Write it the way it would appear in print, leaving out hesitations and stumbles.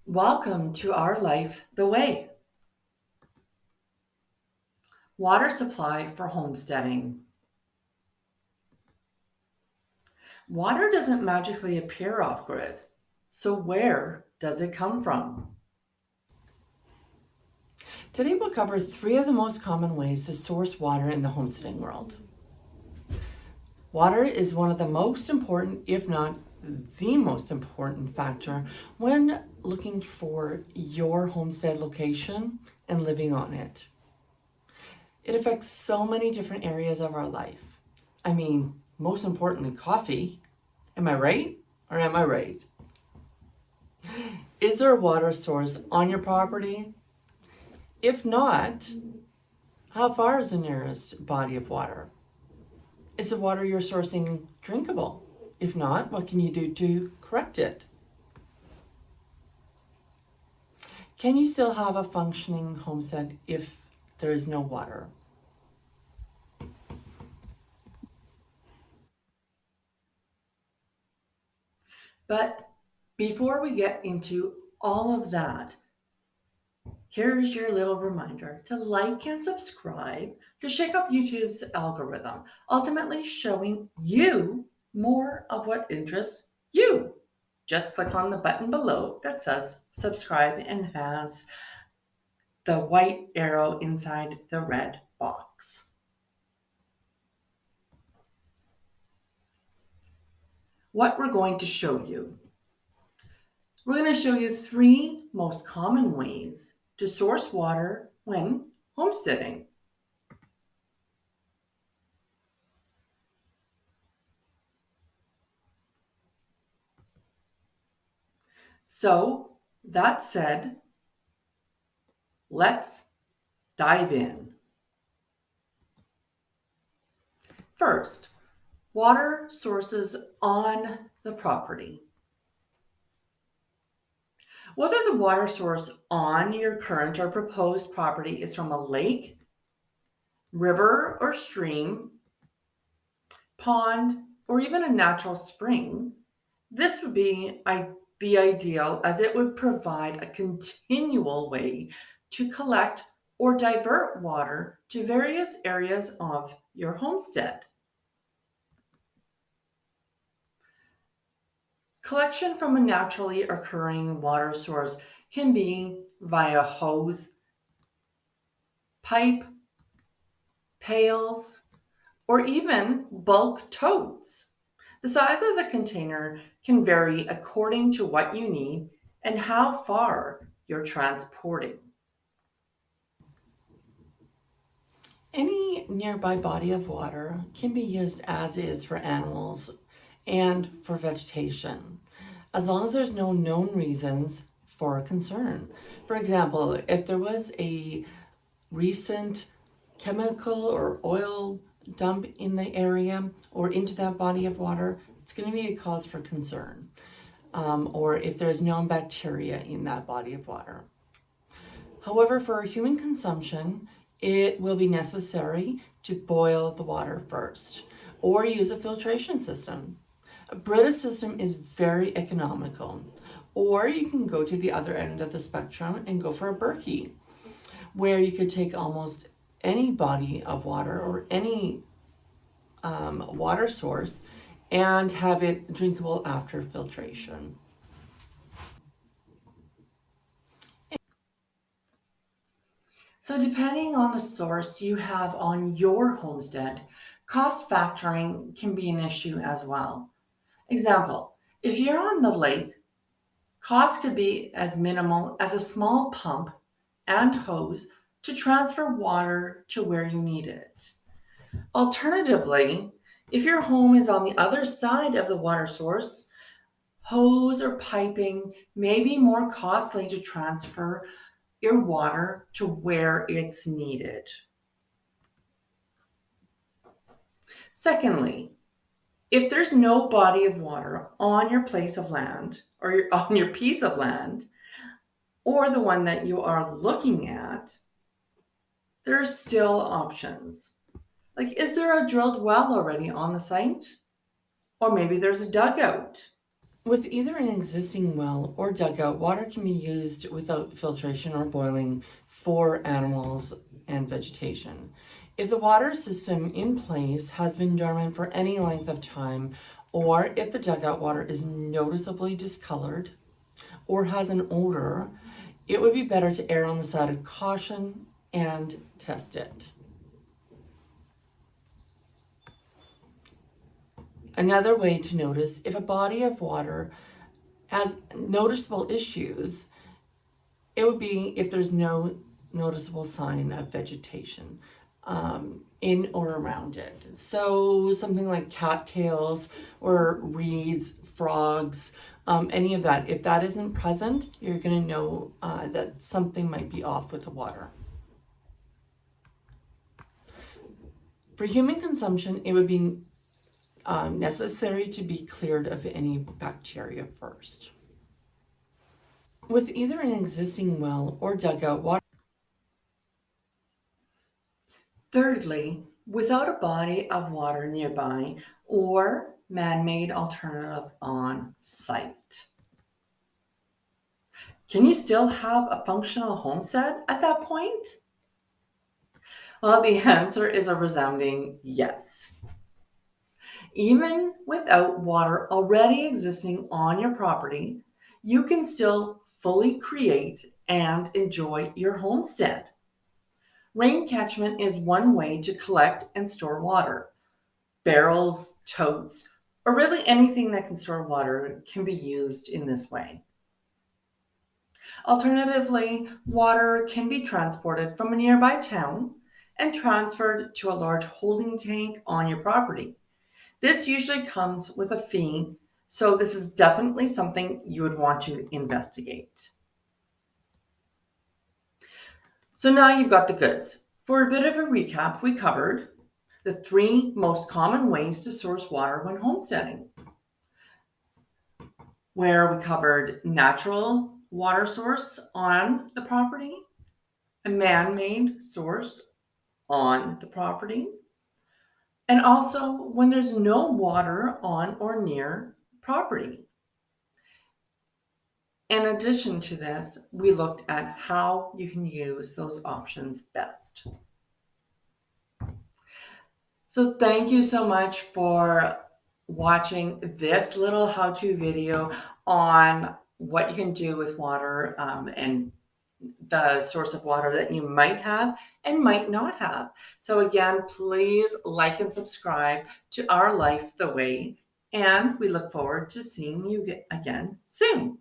Welcome to Our Life the Way. Water supply for homesteading. Water doesn't magically appear off grid. So where does it come from? Today we'll cover three of the most common ways to source water in the homesteading world. Water is one of the most important, if not the most important factor when looking for your homestead location and living on it. It affects so many different areas of our life. Most importantly, coffee. Am I right? Or am I right? Is there a water source on your property? If not, how far is the nearest body of water? Is the water you're sourcing drinkable? If not, what can you do to correct it? Can you still have a functioning homestead if there is no water? But before we get into all of that, here's your little reminder to like and subscribe to shake up YouTube's algorithm, ultimately showing you more of what interests you. Just click on the button below that says subscribe and has the white arrow inside the red box. What we're going to show you. We're going to show you three most common ways to source water when homesteading. So, that said, let's dive in. First, water sources on the property. Whether the water source on your current or proposed property is from a lake, river or stream, pond, or even a natural spring, this would be the ideal as it would provide a continual way to collect or divert water to various areas of your homestead. Collection from a naturally occurring water source can be via hose, pipe, pails, or even bulk totes. The size of the container can vary according to what you need and how far you're transporting. Any nearby body of water can be used as is for animals and for vegetation, as long as there's no known reasons for concern. For example, if there was a recent chemical or oil dump in the area or into that body of water, it's going to be a cause for concern. Or if there's known bacteria in that body of water. However, for human consumption, it will be necessary to boil the water first or use a filtration system. A Brita system is very economical, or you can go to the other end of the spectrum and go for a Berkey, where you could take almost any body of water or any water source and have it drinkable after filtration. So, depending on the source you have on your homestead, cost factoring can be an issue as well. Example, if you're on the lake, cost could be as minimal as a small pump and hose to transfer water to where you need it. Alternatively, if your home is on the other side of the water source, hose or piping may be more costly to transfer your water to where it's needed. Secondly, if there's no body of water on your place of land or on your piece of land or the one that you are looking at, there's still options. Like, is there a drilled well already on the site? Or maybe there's a dugout. With either an existing well or dugout, water can be used without filtration or boiling for animals and vegetation. If the water system in place has been dormant for any length of time, or if the dugout water is noticeably discolored or has an odor, it would be better to err on the side of caution and test it. Another way to notice if a body of water has noticeable issues, it would be if there's no noticeable sign of vegetation in or around it. So something like cattails or reeds, frogs, any of that. If that isn't present, you're going to know that something might be off with the water. For human consumption, it would be necessary to be cleared of any bacteria first. With either an existing well or dugout, water. Thirdly, without a body of water nearby or man-made alternative on site. Can you still have a functional homestead at that point? Well, the answer is a resounding yes. Even without water already existing on your property, you can still fully create and enjoy your homestead. Rain catchment is one way to collect and store water. Barrels, totes, or really anything that can store water can be used in this way. Alternatively, water can be transported from a nearby town and transferred to a large holding tank on your property. This usually comes with a fee, so this is definitely something you would want to investigate. So now you've got the goods. For a bit of a recap, we covered the 3 most common ways to source water when homesteading, where we covered natural water source on the property, a man-made source on the property, and also when there's no water on or near property. In addition to this, we looked at how you can use those options best. So thank you so much for watching this little how-to video on what you can do with water and the source of water that you might have and might not have. So again, please like and subscribe to Our Life the Way, and we look forward to seeing you again soon.